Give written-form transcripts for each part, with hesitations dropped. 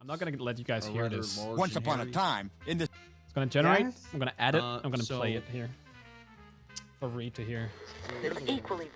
I'm not gonna let you guys hear this. Once upon a time, in the... It's gonna generate. Yes? I'm gonna add it. I'm gonna play it here. For Reed to hear. It's equally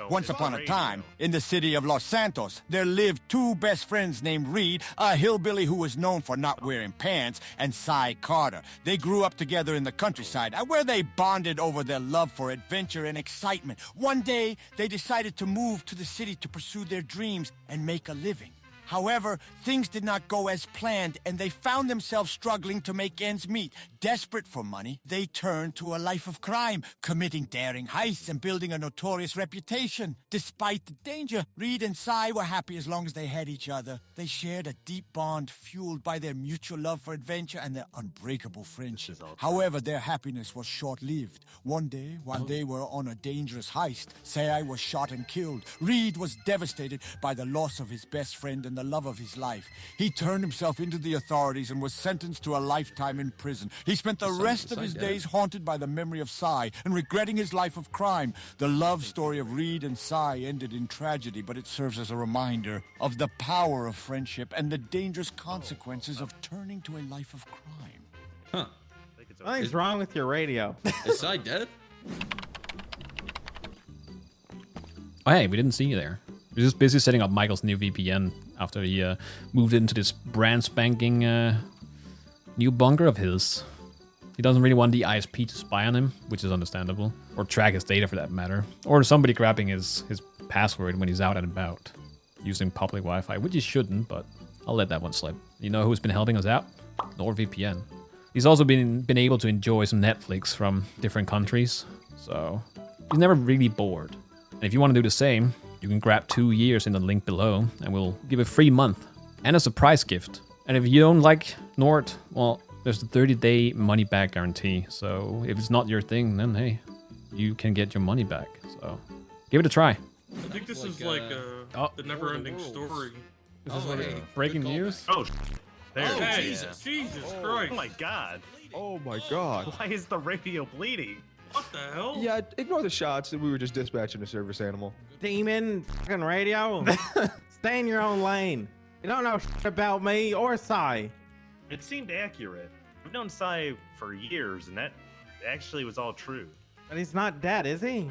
Once upon a time, in the city of Los Santos, there lived two best friends named Reed, a hillbilly who was known for not wearing pants, and Cy Carter. They grew up together in the countryside, where they bonded over their love for adventure and excitement. One day, they decided to move to the city to pursue their dreams and make a living. However, things did not go as planned, and they found themselves struggling to make ends meet. Desperate for money, they turned to a life of crime, committing daring heists and building a notorious reputation. Despite the danger, Reed and Cy were happy as long as they had each other. They shared a deep bond fueled by their mutual love for adventure and their unbreakable friendship. However, their happiness was short-lived. One day, while they were on a dangerous heist, Cy was shot and killed. Reed was devastated by the loss of his best friend and the love of his life. He turned himself into the authorities and was sentenced to a lifetime in prison. He spent the rest of his days haunted by the memory of Cy and regretting his life of crime. The love story of Reed and Cy ended in tragedy, but it serves as a reminder of the power of friendship and the dangerous consequences of turning to a life of crime. Huh. What is wrong with your radio? Is Cy dead? Oh, hey, we didn't see you there. We're just busy setting up Michael's new VPN after he moved into this brand spanking new bunker of his. He doesn't really want the ISP to spy on him, which is understandable, or track his data for that matter, or somebody grabbing his password when he's out and about using public Wi-Fi, which he shouldn't, but I'll let that one slip. You know who's been helping us out? NordVPN. He's also been able to enjoy some Netflix from different countries, so he's never really bored. And if you want to do the same, you can grab 2 years in the link below, and we'll give a free month and a surprise gift. And if you don't like Nord, well, there's a 30-day money-back guarantee. So if it's not your thing, then hey, you can get your money back. So give it a try. I think this is like the never-ending story. Is this what breaking news? Oh, there. Oh, Hey, Jesus. Jesus Christ. Oh my god. Oh my god. Why is the radio bleeding? What the hell? Yeah, ignore the shots. We were just dispatching a service animal. Demon fucking radio. Stay in your own lane. You don't know shit about me or Cy. It seemed accurate. I've known Cy for years, and that actually was all true. But he's not dead, is he?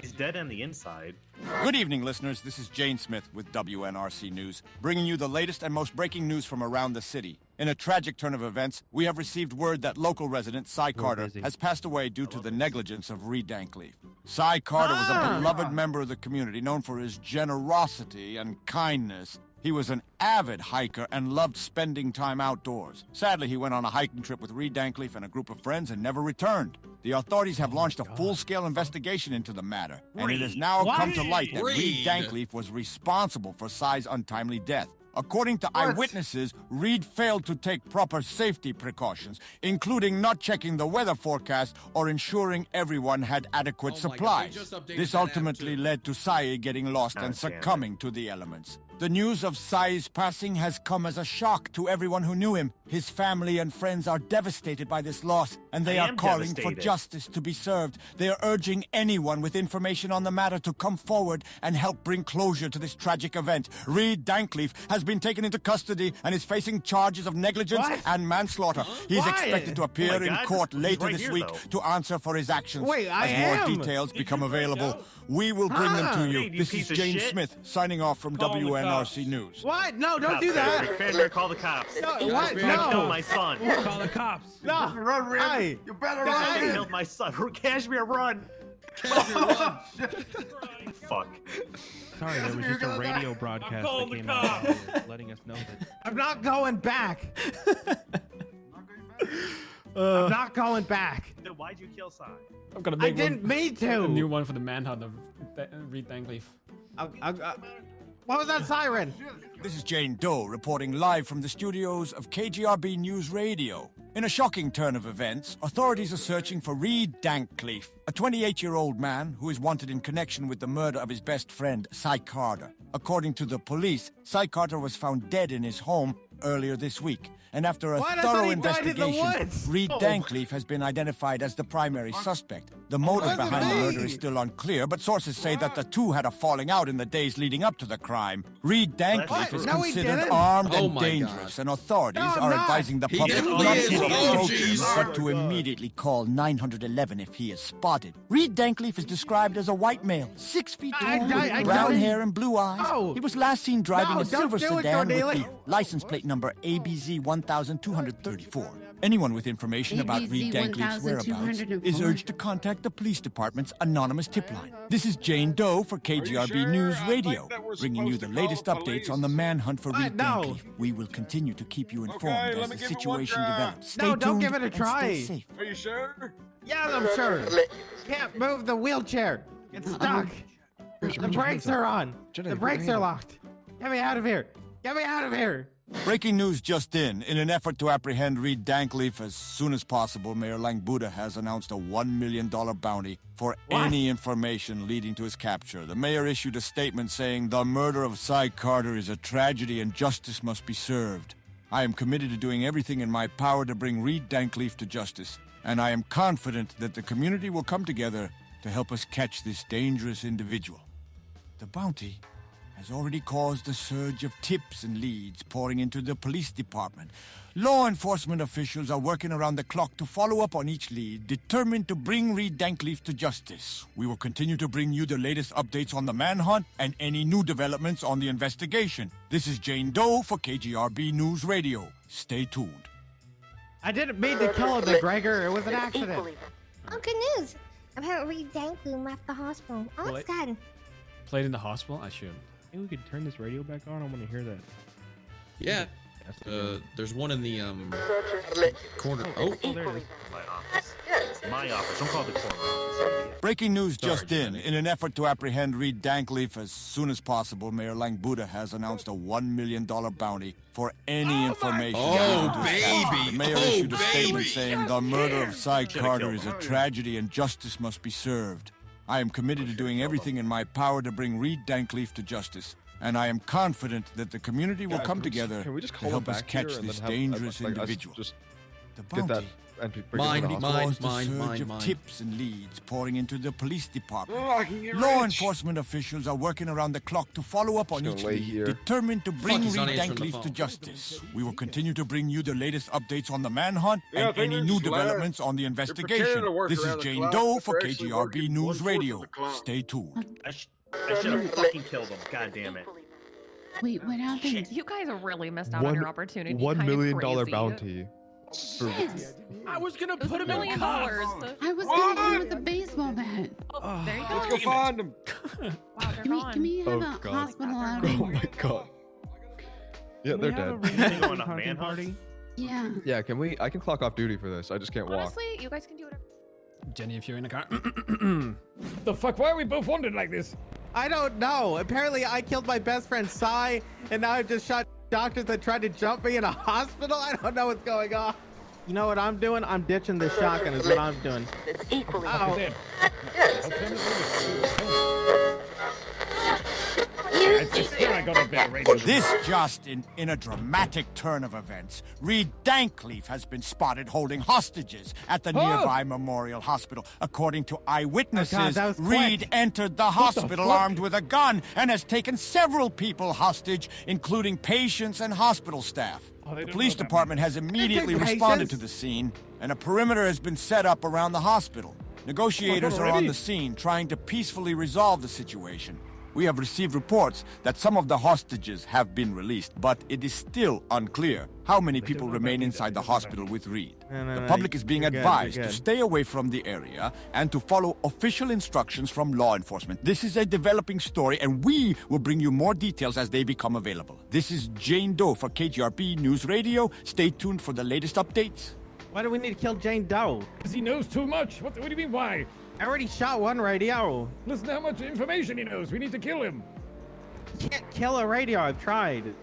He's dead on the inside. Good evening, listeners. This is Jane Smith with WNRC News, bringing you the latest and most breaking news from around the city. In a tragic turn of events, we have received word that local resident Cy Carter has passed away due to the negligence of Reed Dankleaf. Cy Carter was a beloved member of the community, known for his generosity and kindness. He was an avid hiker and loved spending time outdoors. Sadly, he went on a hiking trip with Reed Dankleaf and a group of friends and never returned. The authorities have launched a full-scale investigation into the matter, and it has now come to light that Reed Dankleaf was responsible for Cy's untimely death. According to eyewitnesses, Reed failed to take proper safety precautions, including not checking the weather forecast or ensuring everyone had adequate supplies. This ultimately led to Cy getting lost and succumbing to the elements. The news of Cy's passing has come as a shock to everyone who knew him. His family and friends are devastated by this loss, and they are calling for justice to be served. They are urging anyone with information on the matter to come forward and help bring closure to this tragic event. Reed Dankleaf has been taken into custody and is facing charges of negligence and manslaughter. He is expected to appear in court later this week to answer for his actions. As more details become available, we will bring them to you. This is Jane Smith signing off from WNRC News. What? No, don't do that. Cranberry, call the cops. No, what? No. Killed my son. Call the cops. No. Run, Rim. Hey. You better run. He killed my son. Cashmere, run. Fuck. Sorry, there was just a radio broadcast that came out letting us know that. I'm not going back. I'm not going back. Then why'd you kill Cy? I'm gonna I make didn't mean to. a new one for the manhunt of Reed Dankleaf. What was that siren? This is Jane Doe reporting live from the studios of KGRB News Radio. In a shocking turn of events, authorities are searching for Reed Dankleaf, a 28-year-old man who is wanted in connection with the murder of his best friend, Cy Carter. According to the police, Cy Carter was found dead in his home earlier this week. and after a What? I thought thorough he died in the investigation, woods. Reed Oh. Dankleaf has been identified as the primary suspect. The motive wasn't behind the me. murder is still unclear, but sources say that the two had a falling out in the days leading up to the crime. Reed Dankleaf What? is No, he considered didn't. armed Oh and my dangerous, and authorities No, I'm are not. advising the He public definitely not is. to Oh, approach jeez. him, but to immediately call 911 if he is spotted. Reed Dankleaf is described as a white male, 6 feet tall, I with brown don't- hair and blue eyes. No. He was last seen driving No, a don't silver do it, sedan with Cordelia. the license plate number ABZ 1234. Anyone with information about Reed Dankleaf's whereabouts is urged to contact the police department's anonymous tip line. This is Jane Doe for KGRB News Radio, bringing you the latest updates on the manhunt for Reed No. Dankleaf. We will continue to keep you informed as the situation develops. Stay No, don't tuned give it a and try. stay safe. Are you sure? Yeah, I'm sure. Can't move the wheelchair. It's stuck. The brakes are on. Jenna, The put brakes your are hand locked. Get me out of here. Get me out of here. Breaking news just in an effort to apprehend Reed Dankleaf as soon as possible, Mayor Langbuda has announced a $1 million bounty for any information leading to his capture. The mayor issued a statement saying, "The murder of Cy Carter is a tragedy and justice must be served. I am committed to doing everything in my power to bring Reed Dankleaf to justice, and I am confident that the community will come together to help us catch this dangerous individual." The bounty has already caused a surge of tips and leads pouring into the police department. Law enforcement officials are working around the clock to follow up on each lead, determined to bring Reed Dankleaf to justice. We will continue to bring you the latest updates on the manhunt and any new developments on the investigation. This is Jane Doe for KGRB News Radio. Stay tuned. I didn't mean to kill him, McGregor. It was an accident. Oh, good news. Apparently Reed Dankleaf left the hospital. Oh, Well, it's good. Played in the hospital? I should. Maybe we could turn this radio back on. I want to hear that. Yeah. There's one in the corner. Oh, there it is. My office. It's my office. Don't call it the corner office. Breaking news Sorry, just in. Johnny. In an effort to apprehend Reed Dankleaf as soon as possible, Mayor Langbuda has announced a $1 million bounty for any information. Oh, leading to his capture. baby. The mayor Oh, issued a statement baby. saying the murder of Cy Should've Carter killed is a him. tragedy and justice must be served. I am committed to doing everything in my power to bring Reed Dankleaf to justice, and I am confident that the community will Guys, come can we just- together can we just to call help him us back here catch and this then have, dangerous like, us individual. just The get that bounty and bring it Mine, to the mine. hospital. caused a surge of mine. tips and leads pouring into the police department. Oh, I can get Law rich. enforcement officials are working around the clock to follow up on Just each gonna lay lead, here. determined to bring he's not Reed answering the Dankleaf phone. to justice. We will continue to bring you the latest updates on the manhunt Yeah, I and think any they're new just developments on the pretending investigation. to work This is around the Jane clock, Doe but for they're actually KGRB working News 1/4 of Radio. the clock. Stay tuned. I should have fucking killed him. God damn it. Wait, what happened? You guys really missed out on your opportunity. $1 Kind of million crazy. bounty. Shit! I was gonna It was put $1 him in million. cuffs. I was gonna hit him with a baseball bat. Oh, there you go. Let's go find him. Wow, they're Can gone. we have Oh, a God. hospital Oh outing? my god. Yeah, Can they're we have a dead. radio Going on hunting manhunt? party? Yeah. Yeah, can we? I can clock off duty for this. I just can't walk. Honestly, you guys can do whatever. Jenny, if you're in the car. The fuck? Why are we both wounded like this? I don't know. Apparently, I killed my best friend, Cy, and now I've just shot doctors that tried to jump me in a hospital. I don't know what's going on. You know what I'm doing? I'm ditching the shotgun is what I'm doing. Ow. Dead. I swear I got a better radio. This just in a dramatic turn of events, Reed Dankleaf has been spotted holding hostages at the nearby Memorial Hospital. According to eyewitnesses, that was quick. Reed entered the hospital fuck? armed with a gun and has taken several people hostage, including patients and hospital staff. Oh, they The don't police know that department has immediately They take responded patients? to the scene, and a perimeter has been set up around the hospital. Negotiators are on already? the scene trying to peacefully resolve the situation. We have received reports that some of the hostages have been released, but it is still unclear how many people remain inside the hospital with Reed. The public is being you're good, advised you're to good. stay away from the area and to follow official instructions from law enforcement. This is a developing story, and we will bring you more details as they become available. This is Jane Doe for KGRB News Radio. Stay tuned for the latest updates. Why do we need to kill Jane Doe? Because he knows too much. What do you mean, why? I already shot one radio. Listen to how much information he knows. We need to kill him. You can't kill a radio. I've tried.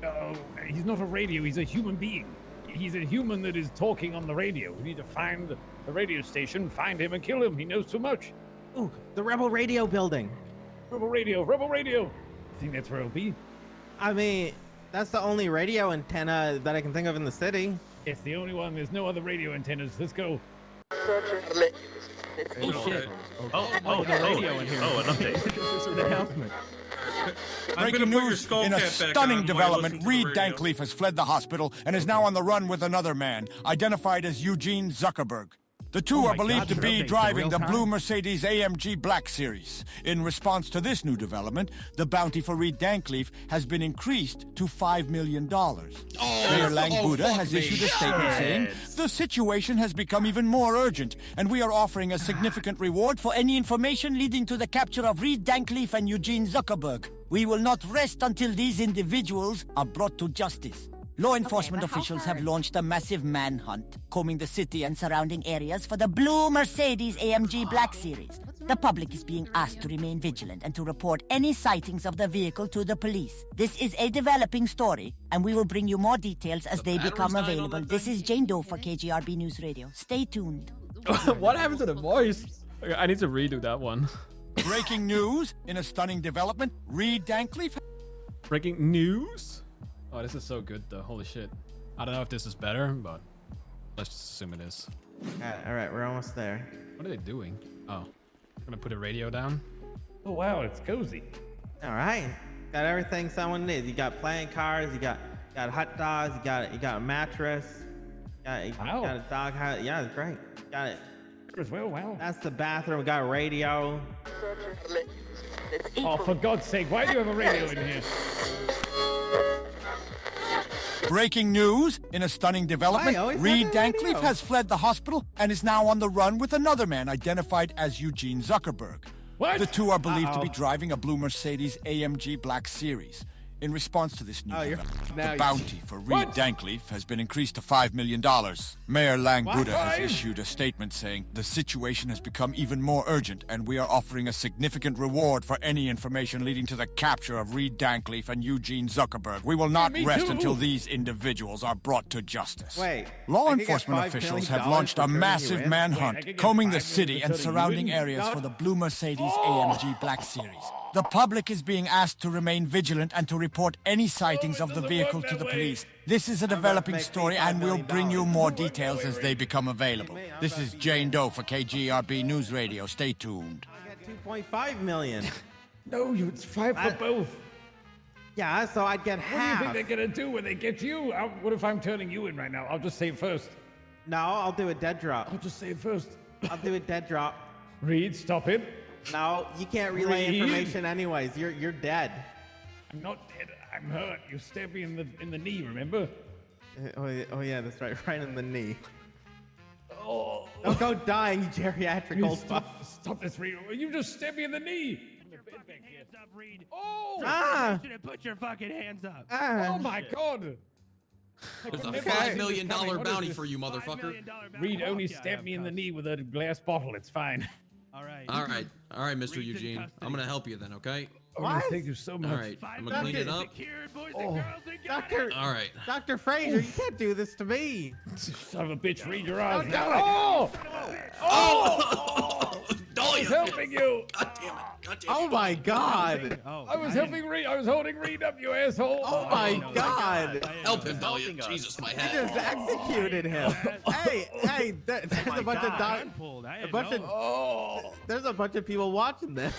Oh, he's not a radio. He's a human being. He's a human that is talking on the radio. We need to find the radio station, find him, and kill him. He knows too much. Ooh, the Rebel Radio building. Rebel radio, rebel radio. I think that's where it'll be. I mean, That's the only radio antenna that I can think of in the city. It's the only one. There's no other radio antennas. Let's go. Oh, shit. Oh, radio in here. Oh, an update. An announcement. Breaking news, in a stunning development, Reed Dankleaf has fled the hospital and is now on the run with another man, identified as Eugene Zuckerberg. The two are believed to be driving the blue Mercedes AMG Black Series. In response to this new development, the bounty for Reed Dankleaf has been increased to $5 million. Mayor Lang Buddha has issued a statement saying, "The situation has become even more urgent, and we are offering a significant reward for any information leading to the capture of Reed Dankleaf and Eugene Zuckerberg. We will not rest until these individuals are brought to justice." Law enforcement officials have launched a massive manhunt, combing the city and surrounding areas for the blue Mercedes AMG Black Series. The public is being asked to remain vigilant and to report any sightings of the vehicle to the police. This is a developing story, and we will bring you more details as they become available. This is Jane Doe for KGRB News Radio. Stay tuned. What happened to the voice? Okay, I need to redo that one. Breaking news, in a stunning development, Reed Dankleaf... Breaking news? Oh, this is so good though. Holy shit. I don't know if this is better, but let's just assume it is. All right, we're almost there. What are they doing? Oh, gonna put a radio down. Oh wow, it's cozy. All right, got everything someone needs. You got playing cards, you got hot dogs, you got a mattress, you got a dog house. Yeah, it's great. Got it. As well, wow. That's the bathroom. We got a radio. Oh, for God's sake, why do you have a radio in here? Breaking news, in a stunning development, Reed Dankleaf has fled the hospital and is now on the run with another man identified as Eugene Zuckerberg. What? The two are believed to be driving a blue Mercedes AMG Black Series. In response to this new development, the bounty for Reed Dankleaf has been increased to $5 million. Mayor Lang Buddha has issued a statement saying, "The situation has become even more urgent, and we are offering a significant reward for any information leading to the capture of Reed Dankleaf and Eugene Zuckerberg. We will not rest until these individuals are brought to justice." Law enforcement officials have launched a massive manhunt, combing the city and surrounding areas for the blue Mercedes AMG Black Series. The public is being asked to remain vigilant and to report any sightings of the vehicle to the police. This is a developing story, and we'll bring you more details as they become available. This is Jane Doe for KGRB News Radio. Stay tuned. I got 2.5 million. No, it's 5 for both. Yeah, so I'd get half. What do you think they're gonna do when they get you? What if I'm turning you in right now? I'll just say it first. No, I'll do a dead drop. I'll just say it first. I'll do a dead drop. Reed, stop it. No, you can't relay information anyways. You're dead. I'm not dead. I'm hurt. You stabbed me in the knee, remember? Oh yeah, that's right. Right in the knee. Oh. Don't go dying, you geriatric old Stop this, Reed. You just stabbed me in the knee. Hands up, Reed. Oh! You should have put your fucking hands up. Oh my God! There's a $5 million bounty for you, motherfucker. Reed only stabbed me in the knee with a glass bottle. It's fine. All right. All right, Mr. Eugene. I'm gonna help you then, okay? Oh, thank you so much. All right, I'm gonna clean it up. Doctor, All right. Dr. Fraser, you can't do this to me. Son of a bitch, read your eyes. Oh! I was helping you. God damn it. Oh my God! I was helping Reed. I was holding Reed up, you asshole. Oh my God! Help him, Elliot. Jesus, my You head. just executed him. Hey, there's a bunch of there's a bunch of people watching this.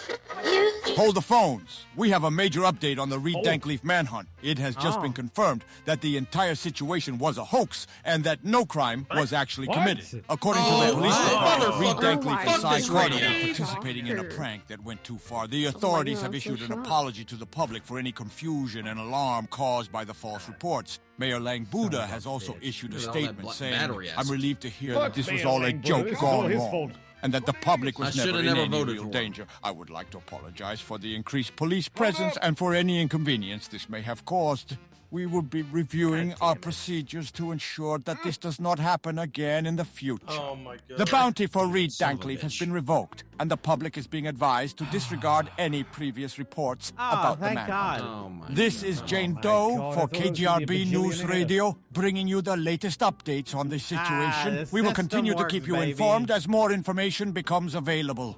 Hold the phones. We have a major update on the Reed Dankleaf manhunt. It has just been confirmed that the entire situation was a hoax and that no crime was actually committed. According to the police department, Reed Dankleaf and Cy Carter were participating in a prank that went too far. The authorities have issued an apology to the public for any confusion and alarm caused by the false reports. Mayor Lang Buddha has also issued a statement saying, "I'm relieved to hear that this was all a joke gone wrong, and that the public was never in any real danger. I would like to apologize for the increased police presence and for any inconvenience this may have caused. We will be reviewing our procedures to ensure that this does not happen again in the future." Oh my God. The bounty for Reed Dankleaf has been revoked, and the public is being advised to disregard any previous reports about the man. This is Jane Doe for KGRB News Radio, bringing you the latest updates on the situation. We will continue to keep you informed as more information becomes available.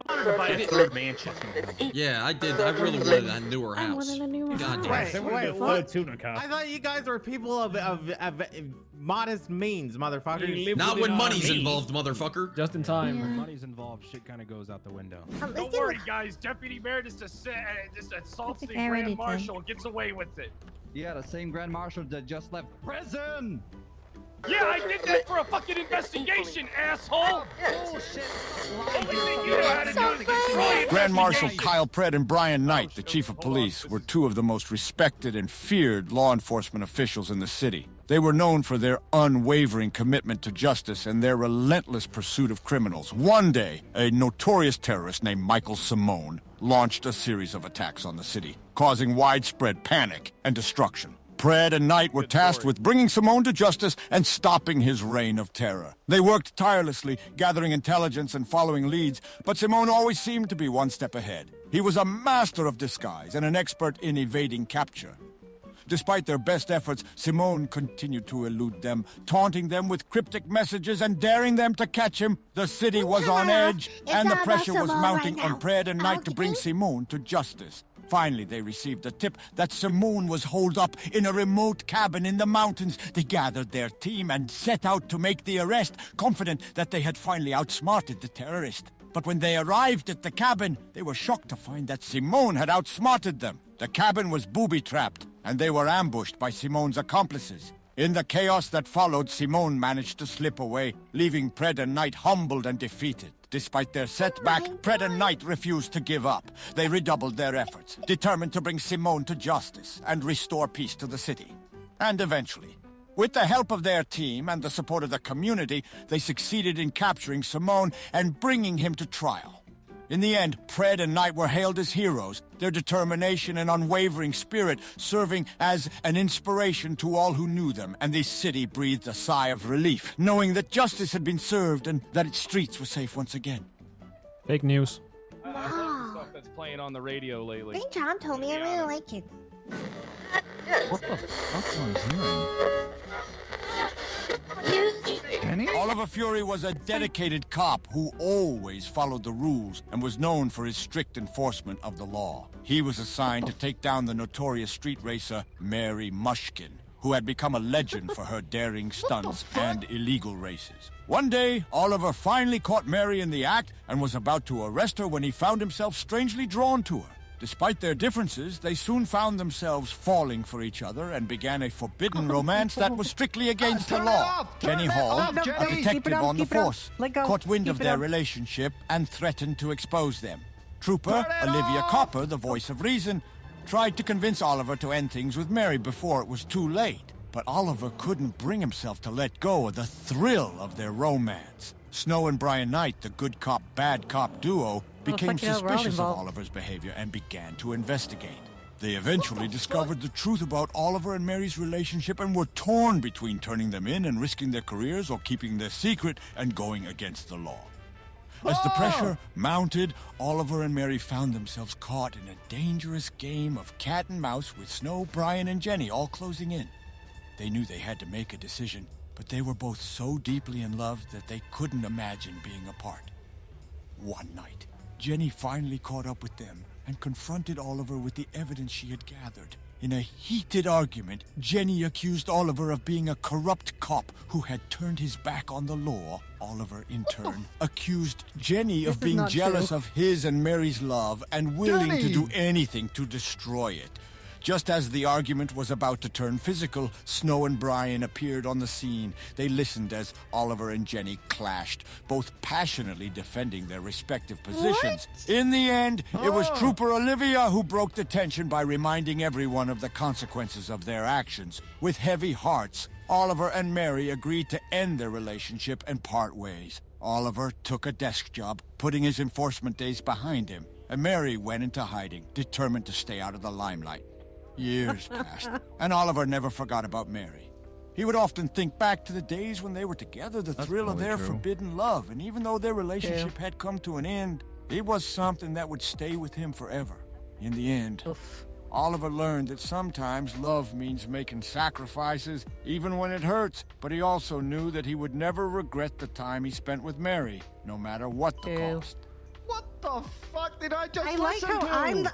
wanted to buy a third mansion. Yeah, I did. I really wanted a newer I house. wanted a new God damn house. it. Wait, tuna cop. I thought you guys were people of modest means, motherfuckers. Not when money's involved, motherfucker. Just in time. Yeah. When money's involved, shit kind of goes out the window. Let's Don't do worry, it. guys. Deputy Mayor just assaults the think I already Grand did. Marshal, gets away with it. Yeah, the same Grand Marshal that just left prison. Yeah, I did that for a fucking investigation, asshole. Bullshit. Only thing you know how to do is destroy Grand Marshal investigations. Kyle Pratt and Brian Knight, the chief of police, were two of the most respected and feared law enforcement officials in the city. They were known for their unwavering commitment to justice and their relentless pursuit of criminals. One day, a notorious terrorist named Michael Simone launched a series of attacks on the city, causing widespread panic and destruction. Pratt and Knight were tasked with bringing Simone to justice and stopping his reign of terror. They worked tirelessly, gathering intelligence and following leads, but Simone always seemed to be one step ahead. He was a master of disguise and an expert in evading capture. Despite their best efforts, Simone continued to elude them, taunting them with cryptic messages and daring them to catch him. The city was on edge, and the pressure was mounting on Pratt and Knight to bring Simone to justice. Finally, they received a tip that Simone was holed up in a remote cabin in the mountains. They gathered their team and set out to make the arrest, confident that they had finally outsmarted the terrorist. But when they arrived at the cabin, they were shocked to find that Simone had outsmarted them. The cabin was booby-trapped, and they were ambushed by Simone's accomplices. In the chaos that followed, Simone managed to slip away, leaving Pratt and Knight humbled and defeated. Despite their setback, Pratt and Knight refused to give up. They redoubled their efforts, determined to bring Simone to justice and restore peace to the city. And eventually, with the help of their team and the support of the community, they succeeded in capturing Simone and bringing him to trial. In the end, Pratt and Knight were hailed as heroes, their determination and unwavering spirit serving as an inspiration to all who knew them, and the city breathed a sigh of relief, knowing that justice had been served and that its streets were safe once again. Fake news. Wow. Stuff that's playing on the radio I lately. think John told me I really like it. What the fuck am I hearing? Kenny? Oliver Fury was a dedicated cop who always followed the rules and was known for his strict enforcement of the law. He was assigned to take down the notorious street racer Mary Mushkin, who had become a legend for her daring stunts and illegal races. One day, Oliver finally caught Mary in the act and was about to arrest her when he found himself strangely drawn to her. Despite their differences, they soon found themselves falling for each other and began a forbidden romance that was strictly against the law. Jenny Hall, a detective on the force, caught wind of their relationship and threatened to expose them. Trooper Olivia Copper, the voice of reason, tried to convince Oliver to end things with Mary before it was too late. But Oliver couldn't bring himself to let go of the thrill of their romance. Snow and Brian Knight, the good cop, bad cop duo, became suspicious of Oliver's behavior and began to investigate. They eventually discovered the truth about Oliver and Mary's relationship and were torn between turning them in and risking their careers or keeping their secret and going against the law. As the pressure mounted, Oliver and Mary found themselves caught in a dangerous game of cat and mouse with Snow, Brian, and Jenny all closing in. They knew they had to make a decision, but they were both so deeply in love that they couldn't imagine being apart. One night, Jenny finally caught up with them and confronted Oliver with the evidence she had gathered. In a heated argument, Jenny accused Oliver of being a corrupt cop who had turned his back on the law. Oliver, in turn, accused Jenny of being jealous of his and Mary's love and willing to do anything to destroy it. Just as the argument was about to turn physical, Snow and Brian appeared on the scene. They listened as Oliver and Jenny clashed, both passionately defending their respective positions. In the end, it was Trooper Olivia who broke the tension by reminding everyone of the consequences of their actions. With heavy hearts, Oliver and Mary agreed to end their relationship and part ways. Oliver took a desk job, putting his enforcement days behind him, and Mary went into hiding, determined to stay out of the limelight. Years passed, and Oliver never forgot about Mary. He would often think back to the days when they were together, the thrill of their forbidden love, and even though their relationship had come to an end, it was something that would stay with him forever. In the end, Oliver learned that sometimes love means making sacrifices, even when it hurts, but he also knew that he would never regret the time he spent with Mary, no matter what the cost. What the fuck did I just I like listen how to?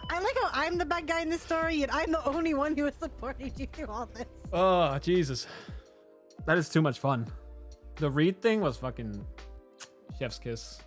I'm the bad guy in this story, and I'm the only one who has supported you through all this. Oh, Jesus. That is too much fun. The read thing was fucking chef's kiss.